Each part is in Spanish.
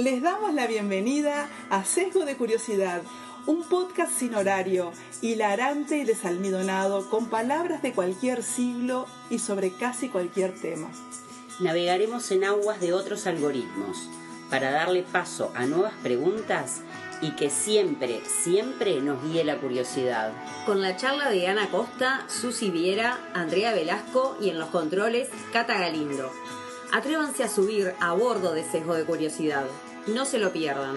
Les damos la bienvenida a Sesgo de Curiosidad, un podcast sin horario, hilarante y desalmidonado, con palabras de cualquier siglo y sobre casi cualquier tema. Navegaremos en aguas de otros algoritmos para darle paso a nuevas preguntas y que siempre, siempre nos guíe la curiosidad. Con la charla de Ana Costa, Susi Viera, Andrea Velasco y en los controles, Cata Galindo. Atrévanse a subir a bordo de Sesgo de Curiosidad. No se lo pierdan.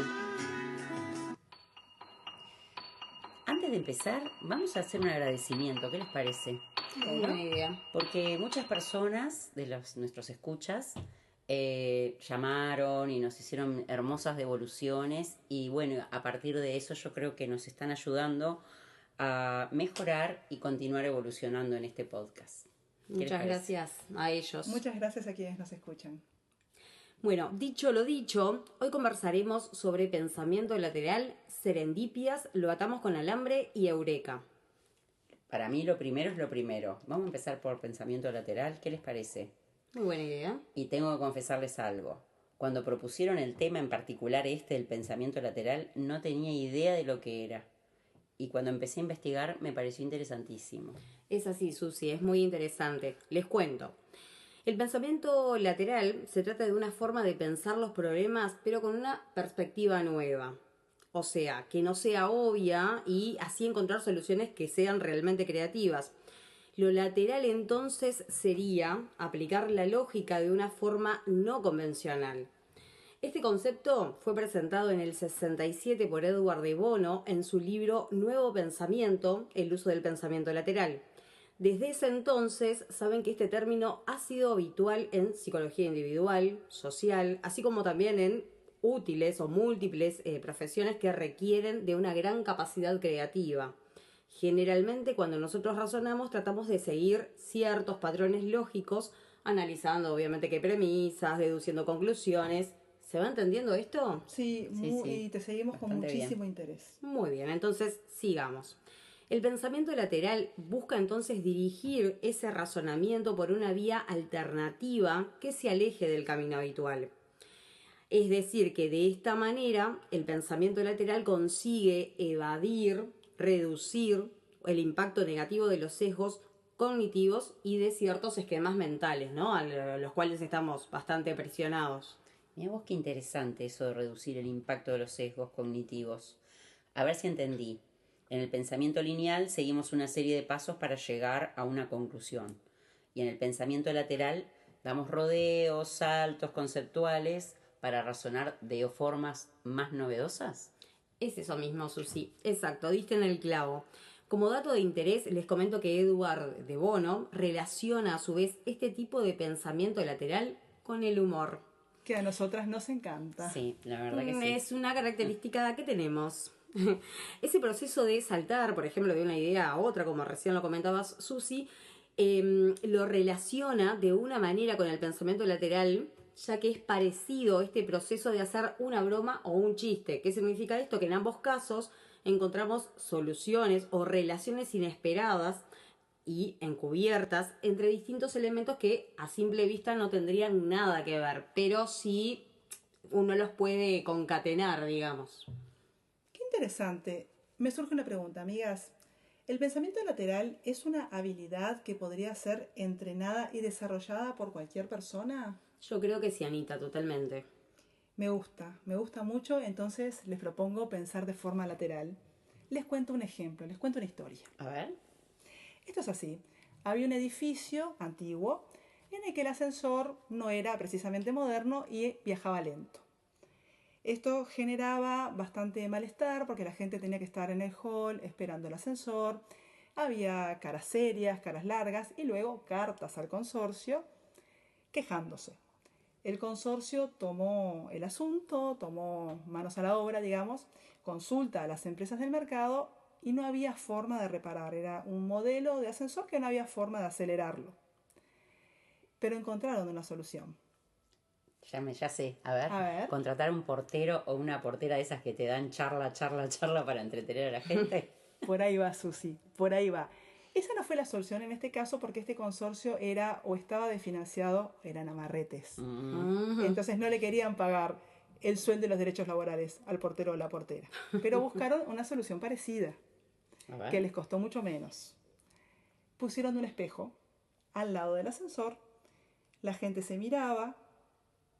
Antes de empezar, vamos a hacer un agradecimiento. ¿Qué les parece? Buena idea. Porque muchas personas de nuestros escuchas llamaron y nos hicieron hermosas devoluciones y bueno, a partir de eso yo creo que nos están ayudando a mejorar y continuar evolucionando en este podcast. Muchas gracias a ellos. Muchas gracias a quienes nos escuchan. Bueno, dicho lo dicho, hoy conversaremos sobre pensamiento lateral, serendipias, lo atamos con alambre y eureka. Para mí lo primero es lo primero. Vamos a empezar por pensamiento lateral. ¿Qué les parece? Muy buena idea. Y tengo que confesarles algo. Cuando propusieron el tema en particular del pensamiento lateral, no tenía idea de lo que era. Y cuando empecé a investigar me pareció interesantísimo. Es así, Susi, es muy interesante. Les cuento. El pensamiento lateral se trata de una forma de pensar los problemas, pero con una perspectiva nueva. O sea, que no sea obvia y así encontrar soluciones que sean realmente creativas. Lo lateral entonces sería aplicar la lógica de una forma no convencional. Este concepto fue presentado en el 67 por Edward de Bono en su libro Nuevo Pensamiento, el uso del pensamiento lateral. Desde ese entonces saben que este término ha sido habitual en psicología individual, social, así como también en útiles o múltiples profesiones que requieren de una gran capacidad creativa. Generalmente cuando nosotros razonamos tratamos de seguir ciertos patrones lógicos, analizando obviamente qué premisas, deduciendo conclusiones. ¿Se va entendiendo esto? Sí. Y te seguimos con muchísimo interés. Muy bien, entonces sigamos. El pensamiento lateral busca entonces dirigir ese razonamiento por una vía alternativa que se aleje del camino habitual. Es decir, que de esta manera el pensamiento lateral consigue evadir, reducir el impacto negativo de los sesgos cognitivos y de ciertos esquemas mentales, ¿no? A los cuales estamos bastante presionados. Mirá vos qué interesante eso de reducir el impacto de los sesgos cognitivos. A ver si entendí. En el pensamiento lineal seguimos una serie de pasos para llegar a una conclusión. Y en el pensamiento lateral damos rodeos, saltos conceptuales para razonar de formas más novedosas. Es eso mismo, Susi. Exacto, diste en el clavo. Como dato de interés, les comento que Edward de Bono relaciona a su vez este tipo de pensamiento lateral con el humor. Que a nosotras nos encanta. Sí, la verdad que sí. Es una característica que tenemos. Ese proceso de saltar, por ejemplo, de una idea a otra, como recién lo comentabas, Susi, lo relaciona de una manera con el pensamiento lateral, ya que es parecido este proceso de hacer una broma o un chiste. ¿Qué significa esto? Que en ambos casos encontramos soluciones o relaciones inesperadas y encubiertas entre distintos elementos que a simple vista no tendrían nada que ver, pero sí uno los puede concatenar, digamos. Qué interesante. Me surge una pregunta, amigas. ¿El pensamiento lateral es una habilidad que podría ser entrenada y desarrollada por cualquier persona? Yo creo que sí, Anita, totalmente. Me gusta mucho, entonces les propongo pensar de forma lateral. Les cuento un ejemplo, les cuento una historia. A ver. Esto es así. Había un edificio antiguo en el que el ascensor no era precisamente moderno y viajaba lento. Esto generaba bastante malestar porque la gente tenía que estar en el hall esperando el ascensor. Había caras serias, caras largas y luego cartas al consorcio quejándose. El consorcio tomó el asunto, tomó manos a la obra, digamos, consulta a las empresas del mercado y no había forma de reparar. Era un modelo de ascensor que no había forma de acelerarlo. Pero encontraron una solución. Ya sé. A ver. Contratar un portero o una portera de esas que te dan charla para entretener a la gente. Por ahí va, Susi, por ahí va. Esa no fue la solución en este caso porque este consorcio era o estaba desfinanciado, eran amarretes. Entonces no le querían pagar. el sueldo y los derechos laborales al portero o la portera. Pero buscaron una solución parecida, que les costó mucho menos. Pusieron un espejo al lado del ascensor, la gente se miraba,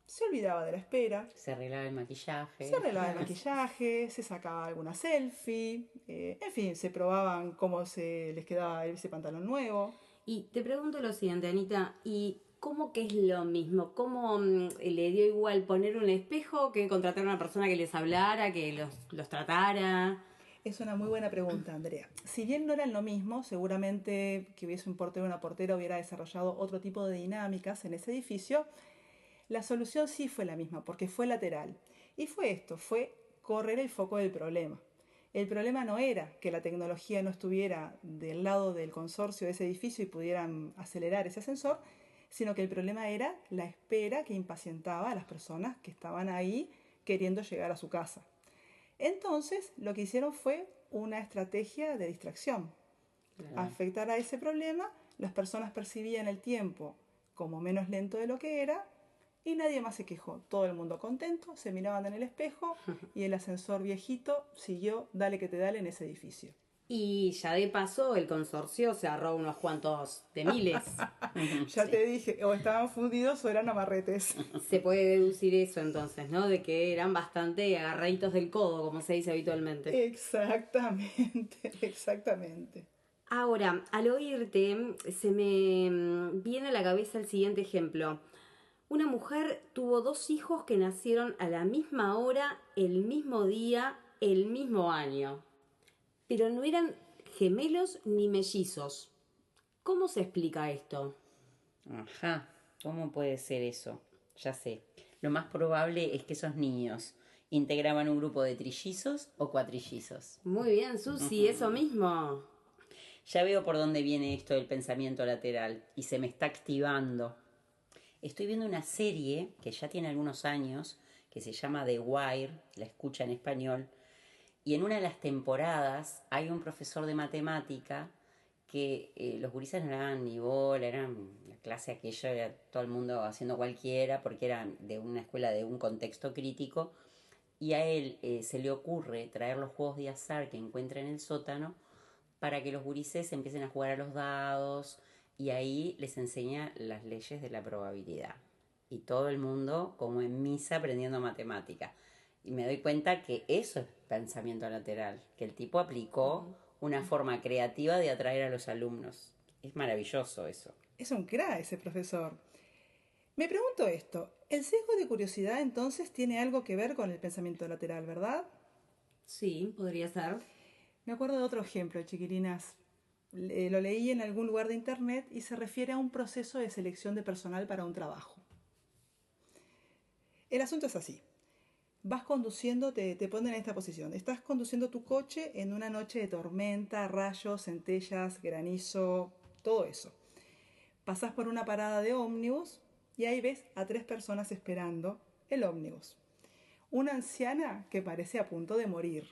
se olvidaba de la espera, Se arreglaba el maquillaje. se sacaba alguna selfie, en fin, se probaban cómo se les quedaba ese pantalón nuevo. Y te pregunto lo siguiente, Anita, ¿y cómo que es lo mismo? ¿Cómo le dio igual poner un espejo que contratar a una persona que les hablara, que los tratara? Es una muy buena pregunta, Andrea. Si bien no eran lo mismo, seguramente que hubiese un portero o una portera hubiera desarrollado otro tipo de dinámicas en ese edificio. La solución sí fue la misma, porque fue lateral. Y fue correr el foco del problema. El problema no era que la tecnología no estuviera del lado del consorcio de ese edificio y pudieran acelerar ese ascensor, sino que el problema era la espera que impacientaba a las personas que estaban ahí queriendo llegar a su casa. Entonces, lo que hicieron fue una estrategia de distracción. Claro. Afectar a ese problema, las personas percibían el tiempo como menos lento de lo que era y nadie más se quejó. Todo el mundo contento, se miraban en el espejo y el ascensor viejito siguió dale que te dale en ese edificio. Y ya de paso el consorcio se ahorró unos cuantos de miles. Ya te dije, o estaban fundidos o eran amarretes. Se puede deducir eso entonces, ¿no? De que eran bastante agarraditos del codo, como se dice habitualmente. Exactamente. Ahora, al oírte, se me viene a la cabeza el siguiente ejemplo. Una mujer tuvo 2 hijos que nacieron a la misma hora, el mismo día, el mismo año. Pero no eran gemelos ni mellizos. ¿Cómo se explica esto? Ajá, ¿cómo puede ser eso? Ya sé. Lo más probable es que esos niños integraban un grupo de trillizos o cuatrillizos. Muy bien, Susi, eso mismo. Ya veo por dónde viene esto del pensamiento lateral y se me está activando. Estoy viendo una serie que ya tiene algunos años, que se llama The Wire, la escucha en español, y en una de las temporadas hay un profesor de matemática que los gurises no le daban ni bola, eran la clase aquella, era todo el mundo haciendo cualquiera, porque eran de una escuela de un contexto crítico, y a él se le ocurre traer los juegos de azar que encuentra en el sótano para que los gurises empiecen a jugar a los dados, y ahí les enseña las leyes de la probabilidad. Y todo el mundo como en misa aprendiendo matemática. Y me doy cuenta que eso es pensamiento lateral, que el tipo aplicó una forma creativa de atraer a los alumnos. Es maravilloso eso. Es un crack ese profesor. Me pregunto esto, el sesgo de curiosidad entonces tiene algo que ver con el pensamiento lateral, ¿verdad? Sí, podría ser. Me acuerdo de otro ejemplo, chiquilinas. Lo leí en algún lugar de internet y se refiere a un proceso de selección de personal para un trabajo. El asunto es así. Vas conduciendo, te ponen en esta posición. Estás conduciendo tu coche en una noche de tormenta, rayos, centellas, granizo, todo eso. Pasás por una parada de ómnibus y ahí ves a 3 personas esperando el ómnibus. Una anciana que parece a punto de morir.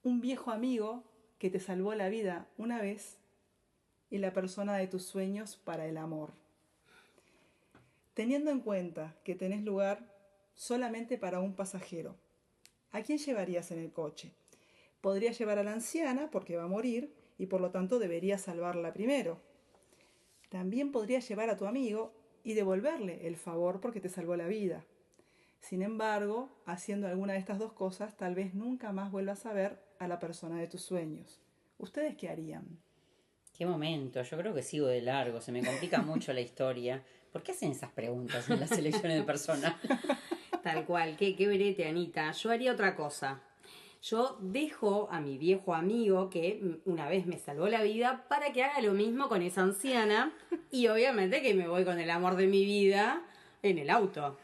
Un viejo amigo que te salvó la vida una vez y la persona de tus sueños para el amor. Teniendo en cuenta que tenés lugar solamente para un pasajero, ¿a quién llevarías en el coche? Podrías llevar a la anciana porque va a morir y por lo tanto deberías salvarla primero. También podrías llevar a tu amigo y devolverle el favor porque te salvó la vida. Sin embargo, haciendo alguna de estas 2 cosas, tal vez nunca más vuelvas a ver a la persona de tus sueños. ¿Ustedes qué harían? Qué momento, yo creo que sigo de largo, se me complica mucho la historia. ¿Por qué hacen esas preguntas en las selecciones de personal? Tal cual, qué verete, Anita. Yo haría otra cosa. Yo dejo a mi viejo amigo, que una vez me salvó la vida, para que haga lo mismo con esa anciana. Y obviamente que me voy con el amor de mi vida en el auto.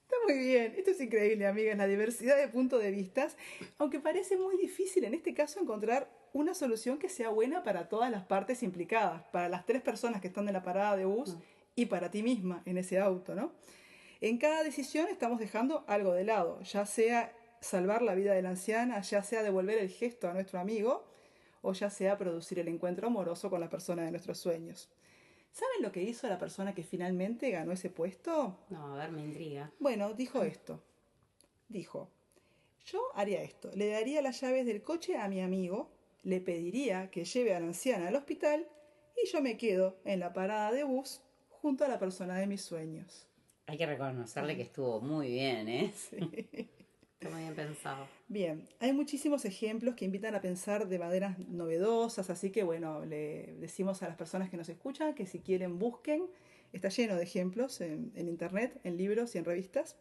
Está muy bien, esto es increíble, amigas, la diversidad de puntos de vista, aunque parece muy difícil en este caso encontrar una solución que sea buena para todas las partes implicadas, para las 3 personas que están en la parada de bus y para ti misma en ese auto, ¿no? En cada decisión estamos dejando algo de lado, ya sea salvar la vida de la anciana, ya sea devolver el gesto a nuestro amigo o ya sea producir el encuentro amoroso con la persona de nuestros sueños. ¿Saben lo que hizo la persona que finalmente ganó ese puesto? No, a ver, me intriga. Bueno, dijo esto. dijo: yo haría esto, le daría las llaves del coche a mi amigo, le pediría que lleve a la anciana al hospital y yo me quedo en la parada de bus junto a la persona de mis sueños. Hay que reconocerle que estuvo muy bien, ¿eh? Sí. Está muy bien pensado. Bien, hay muchísimos ejemplos que invitan a pensar de maneras novedosas, así que bueno, le decimos a las personas que nos escuchan que si quieren busquen, está lleno de ejemplos en internet, en libros y en revistas.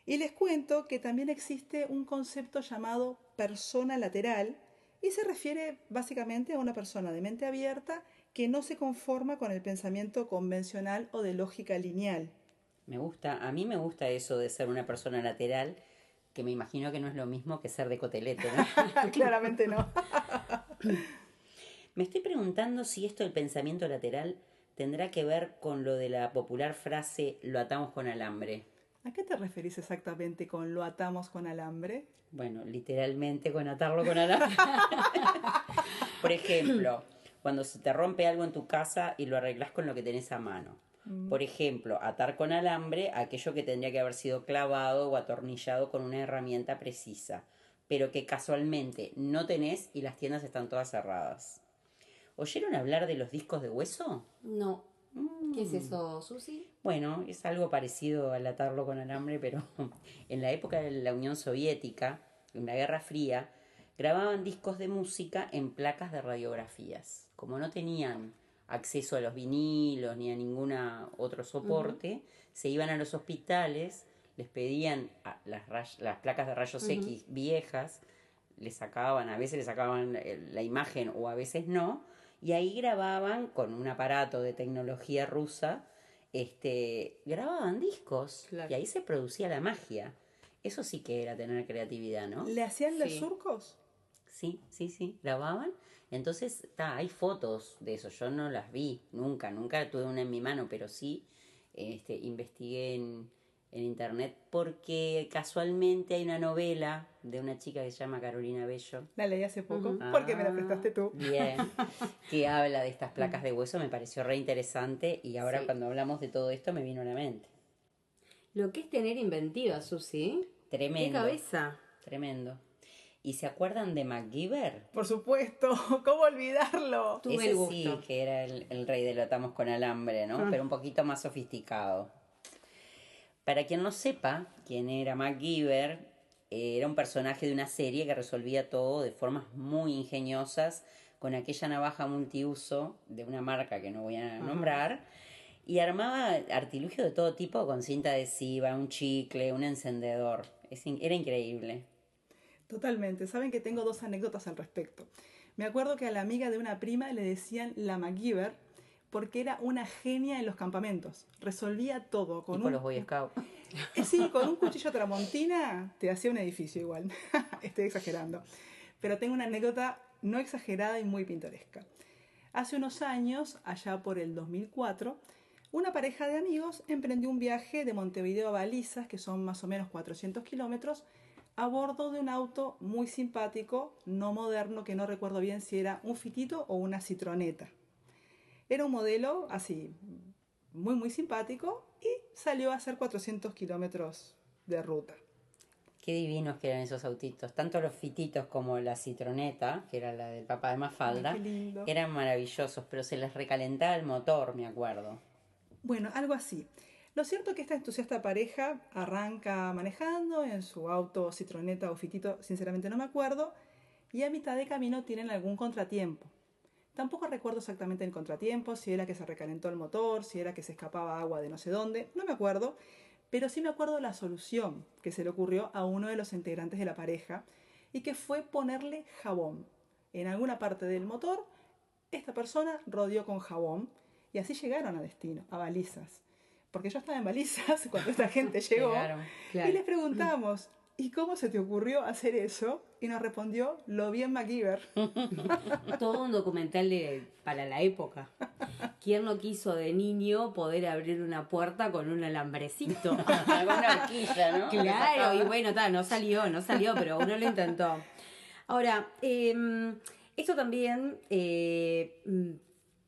Y les cuento que también existe un concepto llamado persona lateral y se refiere básicamente a una persona de mente abierta que no se conforma con el pensamiento convencional o de lógica lineal. A mí me gusta eso de ser una persona lateral, que me imagino que no es lo mismo que ser de cotelete, ¿no? Claramente no. Me estoy preguntando si esto del pensamiento lateral tendrá que ver con lo de la popular frase lo atamos con alambre. ¿A qué te referís exactamente con lo atamos con alambre? Bueno, literalmente con atarlo con alambre. Por ejemplo, cuando se te rompe algo en tu casa y lo arreglas con lo que tenés a mano. Por ejemplo, atar con alambre aquello que tendría que haber sido clavado o atornillado con una herramienta precisa, pero que casualmente no tenés y las tiendas están todas cerradas. ¿Oyeron hablar de los discos de hueso? No. ¿Qué es eso, Susi? Bueno, es algo parecido al atarlo con alambre, pero en la época de la Unión Soviética, en la Guerra Fría, grababan discos de música en placas de radiografías. Como no tenían acceso a los vinilos ni a ningún otro soporte, se iban a los hospitales, les pedían las placas de rayos X viejas, a veces le sacaban la imagen o a veces no, y ahí grababan con un aparato de tecnología rusa, grababan discos, Claro. y ahí se producía la magia. Eso sí que era tener creatividad, ¿no? ¿Le hacían los Sí. surcos? Sí, grababan. Entonces, hay fotos de eso. Yo no las vi, nunca tuve una en mi mano, pero sí investigué en internet porque casualmente hay una novela de una chica que se llama Carolina Bello. La leí hace poco, porque me la prestaste tú. Bien, que habla de estas placas de hueso, me pareció re interesante y ahora Sí. cuando hablamos de todo esto me vino a la mente. Lo que es tener inventiva, Susi. Tremendo. ¿Qué cabeza? Tremendo. ¿Y se acuerdan de MacGyver? Por supuesto, ¿cómo olvidarlo? Tuve Ese el gusto. sí que era el rey de lo atamos con alambre, ¿no? Pero un poquito más sofisticado. Para quien no sepa quién era MacGyver, era un personaje de una serie que resolvía todo de formas muy ingeniosas con aquella navaja multiuso de una marca que no voy a nombrar y armaba artilugio de todo tipo con cinta adhesiva, un chicle, un encendedor. Era increíble. Totalmente. Saben que tengo dos anécdotas al respecto. Me acuerdo que a la amiga de una prima le decían la MacGyver porque era una genia en los campamentos. Resolvía todo con Tipo los Boy Scouts. Sí, con un cuchillo tramontina te hacía un edificio igual. Estoy exagerando. Pero tengo una anécdota no exagerada y muy pintoresca. Hace unos años, allá por el 2004, una pareja de amigos emprendió un viaje de Montevideo a Balizas, que son más o menos 400 kilómetros, a bordo de un auto muy simpático, no moderno, que no recuerdo bien si era un Fitito o una Citroneta. Era un modelo así, muy simpático, y salió a hacer 400 kilómetros de ruta. Qué divinos que eran esos autitos. Tanto los Fititos como la Citroneta, que era la del papá de Mafalda, Ay, qué lindo. eran maravillosos, pero se les recalentaba el motor, me acuerdo. Bueno, algo así. Lo cierto es que esta entusiasta pareja arranca manejando en su auto Citroneta o Fitito, sinceramente no me acuerdo, y a mitad de camino tienen algún contratiempo. Tampoco recuerdo exactamente el contratiempo, si era que se recalentó el motor, si era que se escapaba agua de no sé dónde, no me acuerdo, pero sí me acuerdo la solución que se le ocurrió a uno de los integrantes de la pareja y que fue ponerle jabón. En alguna parte del motor, esta persona rodeó con jabón y así llegaron a destino, a Balizas. Porque yo estaba en Balizas cuando esta gente llegó. Llegaron. Claro. Y les preguntamos, ¿y cómo se te ocurrió hacer eso? Y nos respondió, lo vi en MacGyver. Todo un documental para la época. ¿Quién no quiso de niño poder abrir una puerta con un alambrecito? Con una horquilla, ¿no? Claro, y bueno, no salió, pero uno lo intentó. Ahora, esto también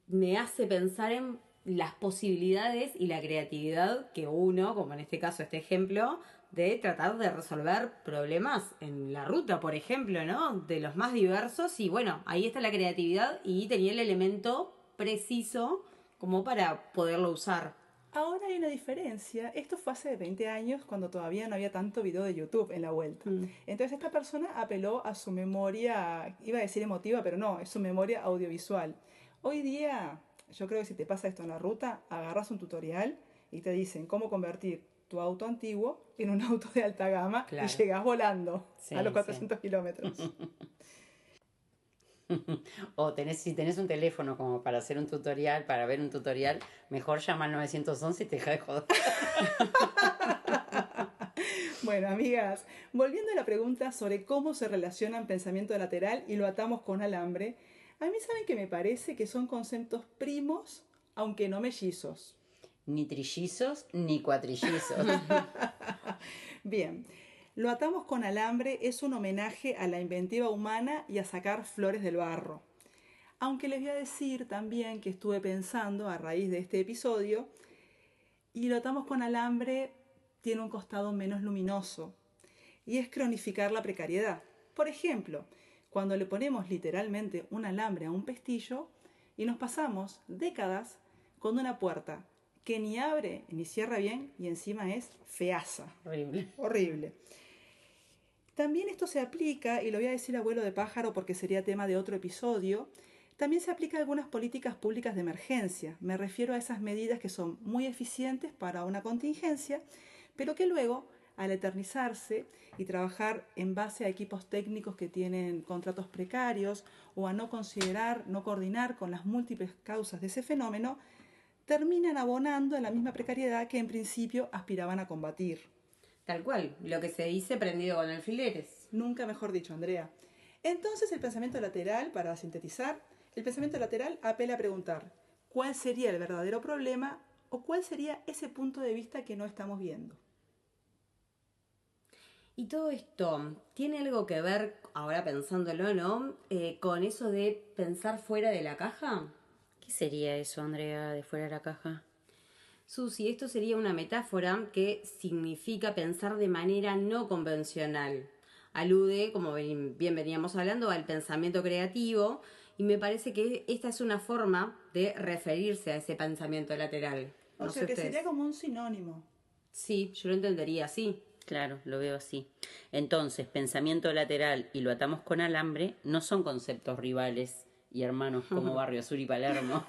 me hace pensar en las posibilidades y la creatividad que uno, como en este caso este ejemplo, de tratar de resolver problemas en la ruta, por ejemplo, ¿no? De los más diversos y bueno, ahí está la creatividad y tenía el elemento preciso como para poderlo usar. Ahora hay una diferencia. Esto fue hace 20 años cuando todavía no había tanto video de YouTube en la vuelta. Entonces esta persona apeló a su memoria, iba a decir emotiva, pero no, es su memoria audiovisual. Hoy día, yo creo que si te pasa esto en la ruta, agarras un tutorial y te dicen cómo convertir tu auto antiguo en un auto de alta gama Claro. y llegás volando Sí, a los sí. 400 kilómetros. O si tenés un teléfono como para hacer un tutorial, para ver un tutorial, mejor llama al 911 y te deja de joder. Bueno, amigas, volviendo a la pregunta sobre cómo se relacionan pensamiento lateral y lo atamos con alambre, a mí saben que me parece que son conceptos primos, aunque no mellizos. Ni trillizos ni cuatrillizos. Bien, lo atamos con alambre es un homenaje a la inventiva humana y a sacar flores del barro. Aunque les voy a decir también que estuve pensando a raíz de este episodio, y lo atamos con alambre tiene un costado menos luminoso, y es cronificar la precariedad. Por ejemplo, cuando le ponemos literalmente un alambre a un pestillo y nos pasamos décadas con una puerta que ni abre ni cierra bien y encima es feaza. Horrible. Horrible. También esto se aplica, y lo voy a decir abuelo de pájaro porque sería tema de otro episodio, también se aplica a algunas políticas públicas de emergencia. Me refiero a esas medidas que son muy eficientes para una contingencia, pero que luego, al eternizarse y trabajar en base a equipos técnicos que tienen contratos precarios o a no considerar, no coordinar con las múltiples causas de ese fenómeno, terminan abonando en la misma precariedad que en principio aspiraban a combatir. Tal cual, lo que se dice prendido con alfileres. Nunca mejor dicho, Andrea. Entonces el pensamiento lateral, para sintetizar, el pensamiento lateral apela a preguntar cuál sería el verdadero problema o cuál sería ese punto de vista que no estamos viendo. Y todo esto tiene algo que ver, ahora pensándolo, ¿no? Con eso de pensar fuera de la caja. ¿Qué sería eso, Andrea, de fuera de la caja? Susi, esto sería una metáfora que significa pensar de manera no convencional. Alude, como bien veníamos hablando, al pensamiento creativo y me parece que esta es una forma de referirse a ese pensamiento lateral. O No sea sé que ustedes. sería como un sinónimo. Sí, yo lo entendería así. Claro, lo veo así. Entonces, pensamiento lateral y lo atamos con alambre no son conceptos rivales y hermanos como Barrio Sur y Palermo.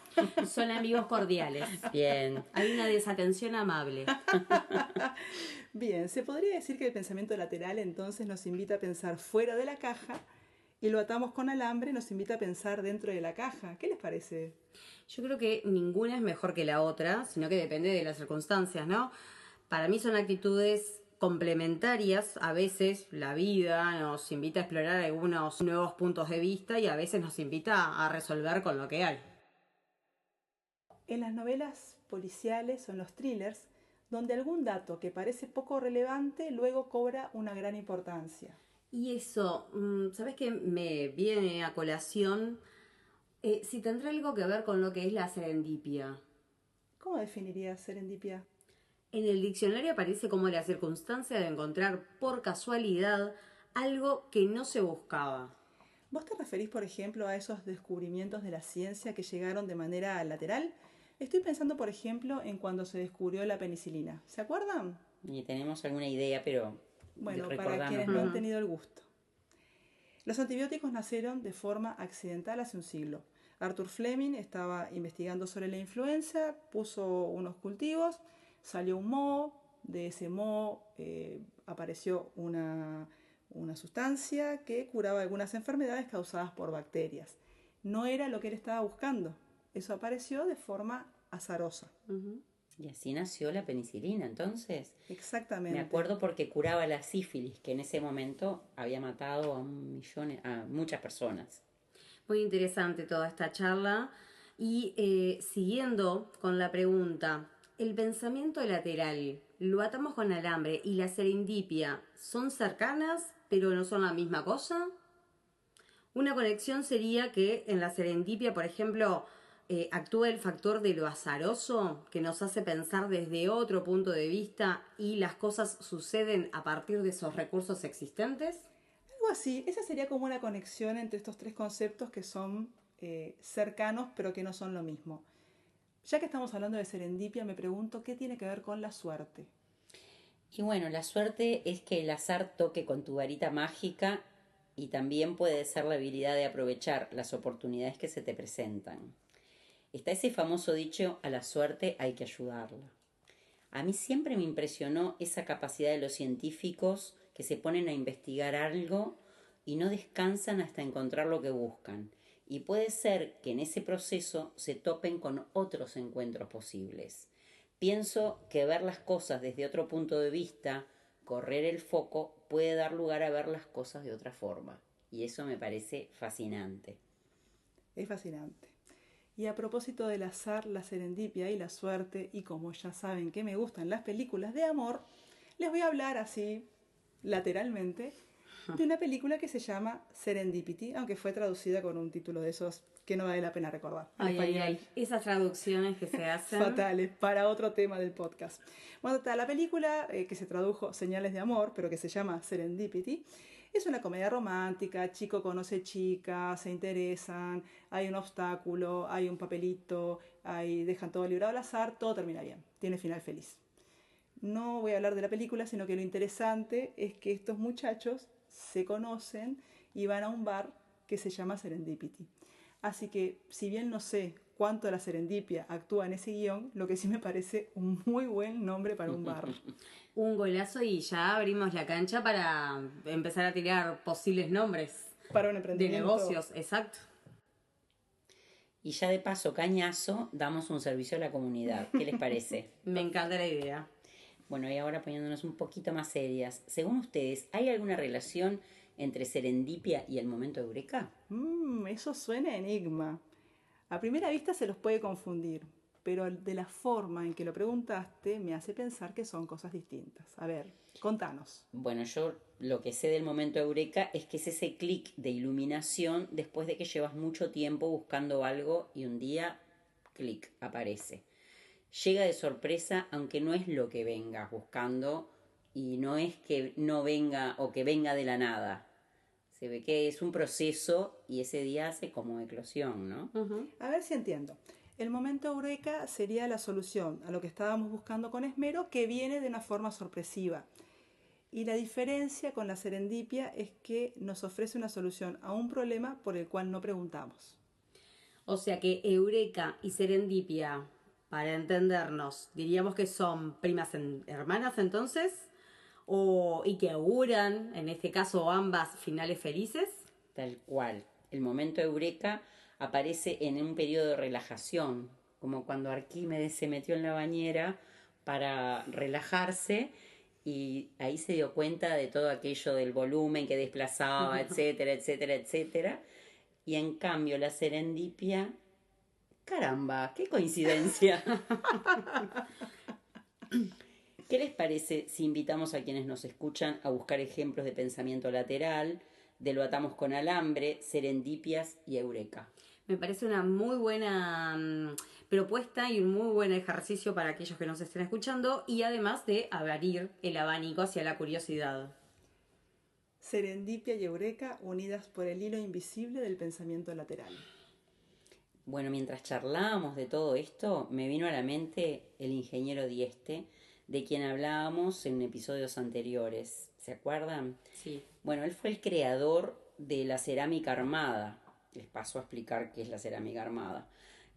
Son amigos cordiales. Bien. Hay una desatención amable. Bien, se podría decir que el pensamiento lateral entonces nos invita a pensar fuera de la caja y lo atamos con alambre nos invita a pensar dentro de la caja. ¿Qué les parece? Yo creo que ninguna es mejor que la otra, sino que depende de las circunstancias, ¿no? Para mí son actitudes complementarias. A veces la vida nos invita a explorar algunos nuevos puntos de vista y a veces nos invita a resolver con lo que hay. En las novelas policiales o en los thrillers, donde algún dato que parece poco relevante luego cobra una gran importancia. Y eso, ¿sabes qué me viene a colación? Si tendrá algo que ver con lo que es la serendipia. ¿Cómo definirías serendipia? En el diccionario aparece como la circunstancia de encontrar por casualidad algo que no se buscaba. ¿Vos te referís, por ejemplo, a esos descubrimientos de la ciencia que llegaron de manera lateral? Estoy pensando, por ejemplo, en cuando se descubrió la penicilina. ¿Se acuerdan? Y tenemos alguna idea, pero Bueno, para recordamos. quienes no han tenido el gusto. Los antibióticos nacieron de forma accidental hace un siglo. Arthur Fleming estaba investigando sobre la influenza, puso unos cultivos, salió un moho, de ese moho apareció una sustancia que curaba algunas enfermedades causadas por bacterias. No era lo que él estaba buscando, eso apareció de forma azarosa. Y así nació la penicilina, entonces. Exactamente. Me acuerdo porque curaba la sífilis, que en ese momento había matado a muchas personas. Muy interesante toda esta charla. Y siguiendo con la pregunta, ¿el pensamiento lateral lo atamos con alambre y la serendipia son cercanas pero no son la misma cosa? Una conexión sería que en la serendipia, por ejemplo, actúa el factor de lo azaroso, que nos hace pensar desde otro punto de vista y las cosas suceden a partir de esos recursos existentes? Algo así, esa sería como una conexión entre estos tres conceptos que son cercanos pero que no son lo mismo. Ya que estamos hablando de serendipia, me pregunto qué tiene que ver con la suerte. Y bueno, la suerte es que el azar toque con tu varita mágica y también puede ser la habilidad de aprovechar las oportunidades que se te presentan. Está ese famoso dicho, a la suerte hay que ayudarla. A mí siempre me impresionó esa capacidad de los científicos que se ponen a investigar algo y no descansan hasta encontrar lo que buscan. Y puede ser que en ese proceso se topen con otros encuentros posibles. Pienso que ver las cosas desde otro punto de vista, correr el foco, puede dar lugar a ver las cosas de otra forma. Y eso me parece fascinante. Es fascinante. Y a propósito del azar, la serendipia y la suerte, y como ya saben que me gustan las películas de amor, les voy a hablar así, lateralmente, de una película que se llama Serendipity, aunque fue traducida con un título de esos que no vale la pena recordar. Ay. Esas traducciones que se hacen. Fatales, para otro tema del podcast. Bueno, la película que se tradujo Señales de Amor, pero que se llama Serendipity, es una comedia romántica, chico conoce chica, se interesan, hay un obstáculo, hay un papelito, dejan todo librado al azar, todo termina bien, tiene final feliz. No voy a hablar de la película, sino que lo interesante es que estos muchachos se conocen y van a un bar que se llama Serendipity. Así que, si bien no sé cuánto la serendipia actúa en ese guión, lo que sí me parece un muy buen nombre para un bar. Un golazo y ya abrimos la cancha para empezar a tirar posibles nombres. Para un emprendimiento. De negocios, exacto. Y ya de paso, cañazo, damos un servicio a la comunidad. ¿Qué les parece? Me encanta la idea. Bueno, y ahora poniéndonos un poquito más serias. Según ustedes, ¿hay alguna relación entre serendipia y el momento eureka? Eso suena a enigma. A primera vista se los puede confundir, pero de la forma en que lo preguntaste me hace pensar que son cosas distintas. A ver, contanos. Bueno, yo lo que sé del momento eureka es que es ese clic de iluminación después de que llevas mucho tiempo buscando algo y un día, clic, aparece. Llega de sorpresa, aunque no es lo que vengas buscando y no es que no venga o que venga de la nada. Se ve que es un proceso y ese día hace como eclosión, ¿no? Uh-huh. A ver si entiendo. El momento eureka sería la solución a lo que estábamos buscando con esmero, que viene de una forma sorpresiva. Y la diferencia con la serendipia es que nos ofrece una solución a un problema por el cual no preguntamos. O sea que eureka y serendipia, para entendernos, diríamos que son primas hermanas entonces, y que auguran, en este caso ambas, finales felices. Tal cual. El momento eureka aparece en un periodo de relajación, como cuando Arquímedes se metió en la bañera para relajarse y ahí se dio cuenta de todo aquello del volumen que desplazaba, etcétera, etcétera, etcétera. Y en cambio la serendipia, caramba, qué coincidencia. ¿Qué les parece si invitamos a quienes nos escuchan a buscar ejemplos de pensamiento lateral, de lo atamos con alambre, serendipias y eureka? Me parece una muy buena propuesta y un muy buen ejercicio para aquellos que nos estén escuchando y además de abrir el abanico hacia la curiosidad. Serendipia y eureka unidas por el hilo invisible del pensamiento lateral. Bueno, mientras charlábamos de todo esto, me vino a la mente el ingeniero Dieste, de quien hablábamos en episodios anteriores. ¿Se acuerdan? Sí. Bueno, él fue el creador de la cerámica armada. Les paso a explicar qué es la cerámica armada.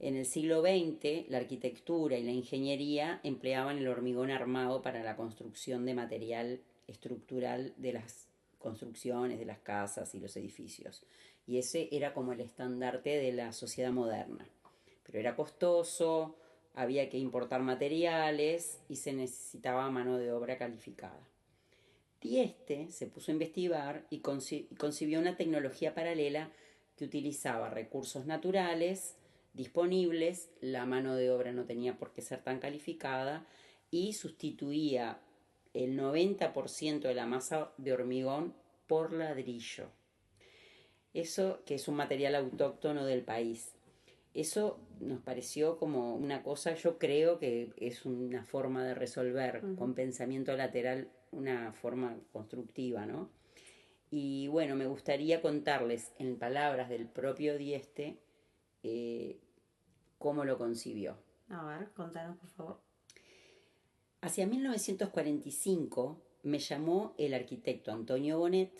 En el siglo XX, la arquitectura y la ingeniería empleaban el hormigón armado para la construcción de material estructural de las construcciones, de las casas y los edificios. Y ese era como el estandarte de la sociedad moderna. Pero era costoso, había que importar materiales y se necesitaba mano de obra calificada. Dieste se puso a investigar y concibió una tecnología paralela que utilizaba recursos naturales disponibles, la mano de obra no tenía por qué ser tan calificada y sustituía el 90% de la masa de hormigón por ladrillo. Eso que es un material autóctono del país. Eso nos pareció como una cosa, yo creo que es una forma de resolver con pensamiento lateral, una forma constructiva, ¿no? Y bueno, me gustaría contarles en palabras del propio Dieste cómo lo concibió. A ver, contanos, por favor. Hacia 1945 me llamó el arquitecto Antonio Bonet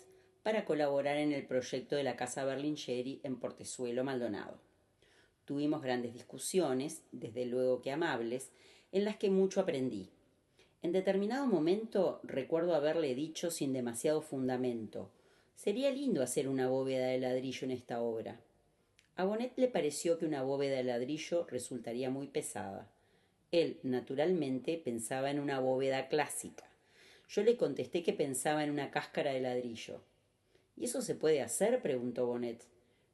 para colaborar en el proyecto de la Casa Berlingeri en Portezuelo, Maldonado. Tuvimos grandes discusiones, desde luego que amables, en las que mucho aprendí. En determinado momento recuerdo haberle dicho sin demasiado fundamento: sería lindo hacer una bóveda de ladrillo en esta obra. A Bonet le pareció que una bóveda de ladrillo resultaría muy pesada. Él, naturalmente, pensaba en una bóveda clásica. Yo le contesté que pensaba en una cáscara de ladrillo. ¿Y eso se puede hacer?, preguntó Bonet.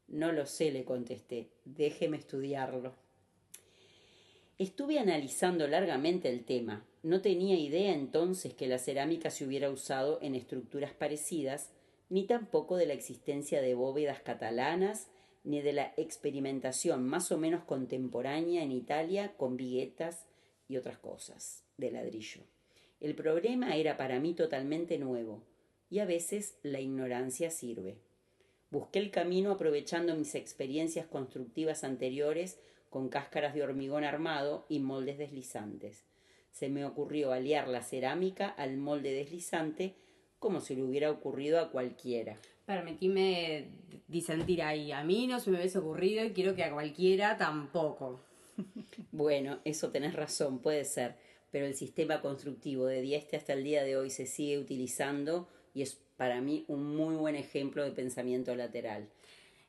No lo sé, le contesté. Déjeme estudiarlo. Estuve analizando largamente el tema. No tenía idea entonces que la cerámica se hubiera usado en estructuras parecidas, ni tampoco de la existencia de bóvedas catalanas, ni de la experimentación más o menos contemporánea en Italia con viguetas y otras cosas de ladrillo. El problema era para mí totalmente nuevo, y a veces la ignorancia sirve. Busqué el camino aprovechando mis experiencias constructivas anteriores con cáscaras de hormigón armado y moldes deslizantes. Se me ocurrió aliar la cerámica al molde deslizante como si le hubiera ocurrido a cualquiera. Permitime disentir ahí. A mí no se me hubiese ocurrido y quiero que a cualquiera tampoco. Bueno, eso tenés razón, puede ser, pero el sistema constructivo de Dieste hasta el día de hoy se sigue utilizando y es para mí un muy buen ejemplo de pensamiento lateral.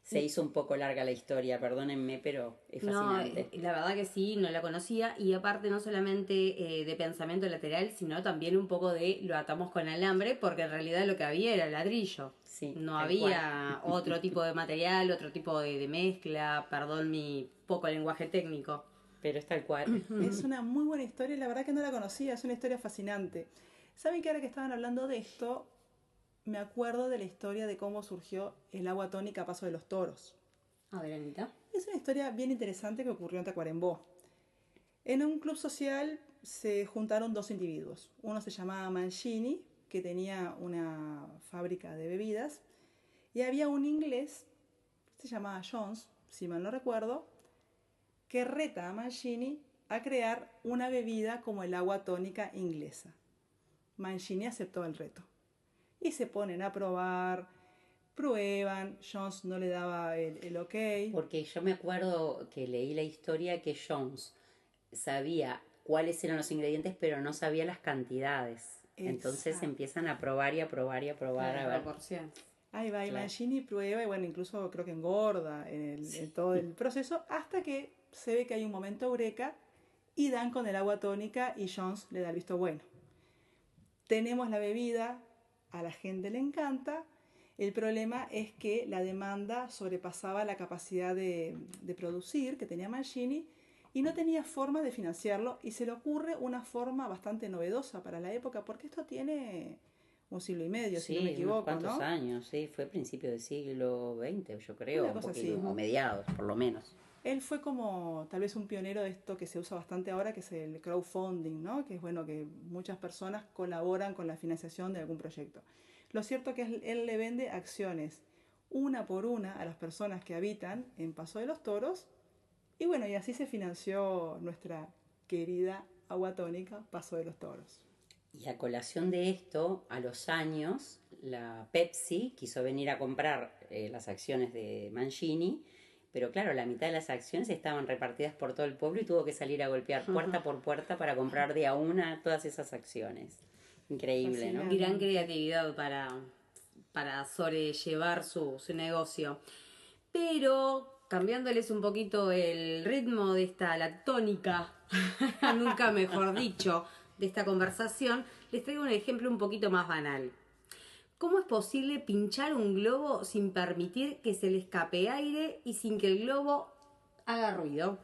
Se hizo un poco larga la historia, perdónenme, pero es fascinante. No, la verdad que sí, no la conocía, y aparte no solamente de pensamiento lateral, sino también un poco de lo atamos con alambre, porque en realidad lo que había era ladrillo. Sí, no había otro tipo de material, otro tipo de mezcla, perdón mi poco lenguaje técnico. Pero es tal cual. Es una muy buena historia y la verdad que no la conocía, es una historia fascinante. ¿Saben que ahora que estaban hablando de esto, me acuerdo de la historia de cómo surgió el agua tónica a Paso de los Toros? A ver, Anita. Es una historia bien interesante que ocurrió en Tacuarembó. En un club social se juntaron dos individuos. Uno se llamaba Mancini, que tenía una fábrica de bebidas, y había un inglés, se llamaba Jones, si mal no recuerdo, que reta a Mancini a crear una bebida como el agua tónica inglesa. Mancini aceptó el reto. Y se ponen a probar, prueban, Jones no le daba el ok. Porque yo me acuerdo que leí la historia que Jones sabía cuáles eran los ingredientes, pero no sabía las cantidades. Entonces Exacto. Empiezan a probar y a probar y a probar. A ver. Proporción. Ahí va, y Claro. Mancini prueba, y bueno, incluso creo que engorda en todo el proceso, hasta que se ve que hay un momento eureka y dan con el agua tónica y Jones le da el visto bueno. Tenemos la bebida, a la gente le encanta, el problema es que la demanda sobrepasaba la capacidad de producir que tenía Mancini y no tenía forma de financiarlo, y se le ocurre una forma bastante novedosa para la época, porque esto tiene un siglo y medio, si no me equivoco, unos cuantos ¿no? años, sí, fue a principios del siglo XX, yo creo, Una un cosa poquito, así. o mediados, por lo menos. Él fue como tal vez un pionero de esto que se usa bastante ahora, que es el crowdfunding, ¿no? Que es bueno que muchas personas colaboran con la financiación de algún proyecto. Lo cierto es que él le vende acciones una por una a las personas que habitan en Paso de los Toros, y bueno, y así se financió nuestra querida agua tónica Paso de los Toros. Y a colación de esto, a los años, la Pepsi quiso venir a comprar las acciones de Mancini, pero claro, la mitad de las acciones estaban repartidas por todo el pueblo y tuvo que salir a golpear puerta por puerta para comprar de a una todas esas acciones. Increíble, ¿no? Gran creatividad para sobrellevar su negocio. Pero cambiándoles un poquito el ritmo de la tónica, nunca mejor dicho, de esta conversación, les traigo un ejemplo un poquito más banal. ¿Cómo es posible pinchar un globo sin permitir que se le escape aire y sin que el globo Haga ruido.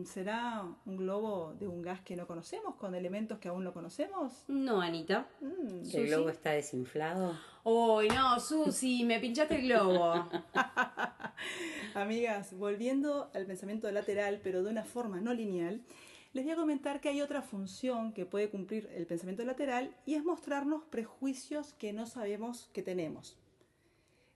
¿Será un globo de un gas que no conocemos, con elementos que aún no conocemos? No, Anita. ¿El globo está desinflado? ¡Uy, no, Susi! Me pinchaste el globo. Amigas, volviendo al pensamiento lateral, pero de una forma no lineal, les voy a comentar que hay otra función que puede cumplir el pensamiento lateral y es mostrarnos prejuicios que no sabemos que tenemos.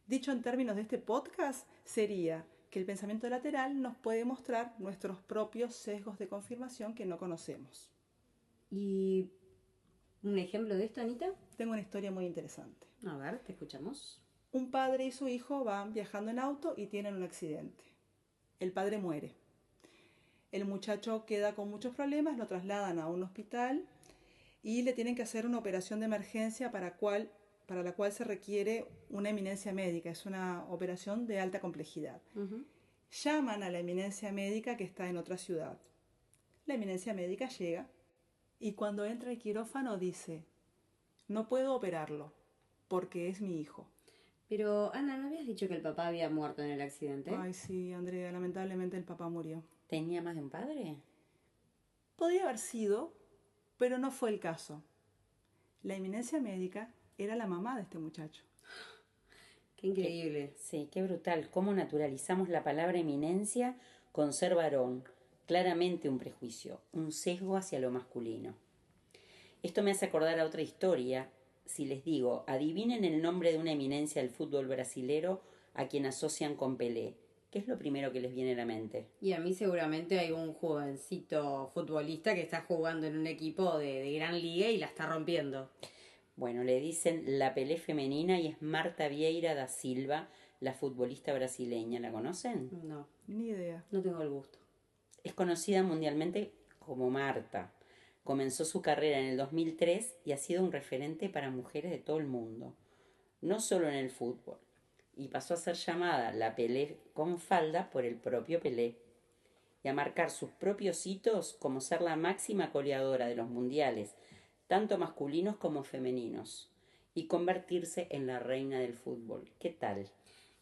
Dicho en términos de este podcast, sería que el pensamiento lateral nos puede mostrar nuestros propios sesgos de confirmación que no conocemos. ¿Y un ejemplo de esto, Anita? Tengo una historia muy interesante. A ver, te escuchamos. Un padre y su hijo van viajando en auto y tienen un accidente. El padre muere. El muchacho queda con muchos problemas, lo trasladan a un hospital y le tienen que hacer una operación de emergencia para la cual se requiere una eminencia médica. Es una operación de alta complejidad. Llaman a la eminencia médica que está en otra ciudad. La eminencia médica llega y cuando entra al quirófano dice: no puedo operarlo porque es mi hijo. Pero, Ana, ¿no habías dicho que el papá había muerto en el accidente? Ay, sí, Andrea, lamentablemente el papá murió. ¿Tenía más de un padre? Podría haber sido, pero no fue el caso. La eminencia médica era la mamá de este muchacho. Qué increíble. Sí, qué brutal. Cómo naturalizamos la palabra eminencia con ser varón. Claramente un prejuicio, un sesgo hacia lo masculino. Esto me hace acordar a otra historia. Si les digo, adivinen el nombre de una eminencia del fútbol brasilero a quien asocian con Pelé. ¿Qué es lo primero que les viene a la mente? Y a mí seguramente hay un jovencito futbolista que está jugando en un equipo de gran liga y la está rompiendo. Bueno, le dicen la Pelé femenina y es Marta Vieira da Silva, la futbolista brasileña. ¿La conocen? No, Ni idea. no tengo el gusto. Es conocida mundialmente como Marta. Comenzó su carrera en el 2003 y ha sido un referente para mujeres de todo el mundo, no solo en el fútbol. Y pasó a ser llamada la Pelé con falda por el propio Pelé y a marcar sus propios hitos como ser la máxima goleadora de los mundiales, tanto masculinos como femeninos, y convertirse en la reina del fútbol. ¿Qué tal?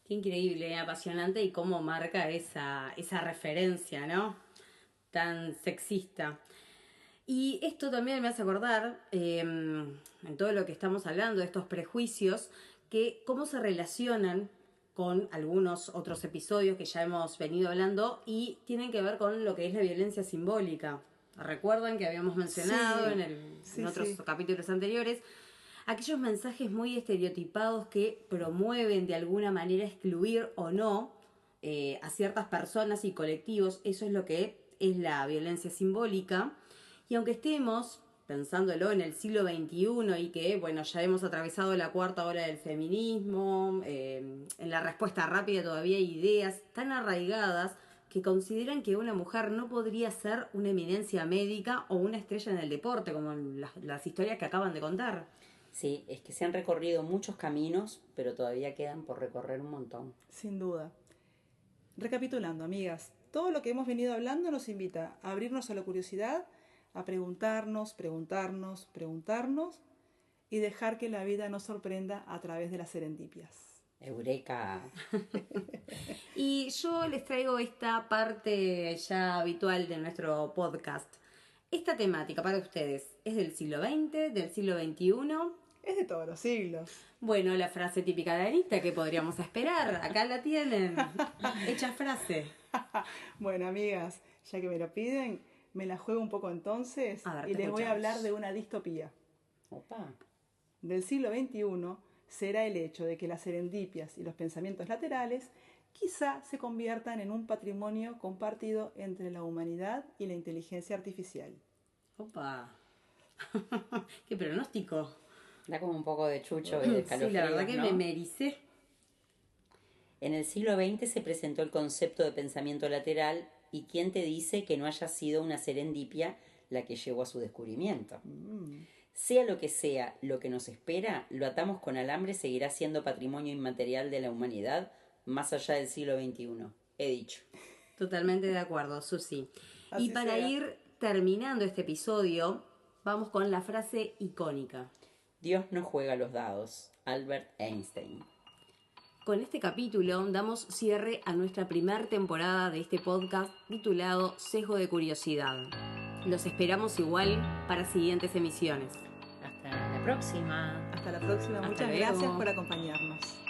Qué increíble, apasionante y cómo marca esa referencia, ¿no? Tan sexista. Y esto también me hace acordar, en todo lo que estamos hablando, de estos prejuicios, que cómo se relacionan con algunos otros episodios que ya hemos venido hablando y tienen que ver con lo que es la violencia simbólica. ¿Recuerdan que habíamos mencionado en otros capítulos anteriores? Aquellos mensajes muy estereotipados que promueven de alguna manera excluir o no a ciertas personas y colectivos. Eso es lo que es la violencia simbólica. Y aunque estemos pensándolo en el siglo XXI y que, bueno, ya hemos atravesado la cuarta ola del feminismo, en la respuesta rápida todavía hay ideas tan arraigadas que consideran que una mujer no podría ser una eminencia médica o una estrella en el deporte, como las historias que acaban de contar. Sí, es que se han recorrido muchos caminos, pero todavía quedan por recorrer un montón. Sin duda. Recapitulando, amigas, todo lo que hemos venido hablando nos invita a abrirnos a la curiosidad, a preguntarnos y dejar que la vida nos sorprenda a través de las serendipias. ¡Eureka! Y yo les traigo esta parte ya habitual de nuestro podcast. Esta temática para ustedes, ¿es del siglo XX, del siglo XXI? Es de todos los siglos. Bueno, la frase típica de Anita, ¿qué podríamos esperar? Acá la tienen, hecha frase. Bueno, amigas, ya que me lo piden, me la juego un poco entonces ver, y les voy a escuchamos. hablar de una distopía. Opa. Del siglo XXI será el hecho de que las serendipias y los pensamientos laterales quizá se conviertan en un patrimonio compartido entre la humanidad y la inteligencia artificial. Opa. Qué pronóstico. Da como un poco de chucho y de escalofríos, Sí, la verdad que ¿no? me ericé. En el siglo XX se presentó el concepto de pensamiento lateral y ¿quién te dice que no haya sido una serendipia la que llevó a su descubrimiento? Sea lo que nos espera, lo atamos con alambre, seguirá siendo patrimonio inmaterial de la humanidad más allá del siglo XXI. He dicho. Totalmente de acuerdo, Susi. Así Y para sea. ir terminando este episodio, vamos con la frase icónica. Dios no juega los dados. Albert Einstein. Con este capítulo damos cierre a nuestra primera temporada de este podcast titulado Sesgo de Curiosidad. Los esperamos igual para siguientes emisiones. Hasta la próxima. Hasta la próxima. Hasta Muchas luego. gracias por acompañarnos.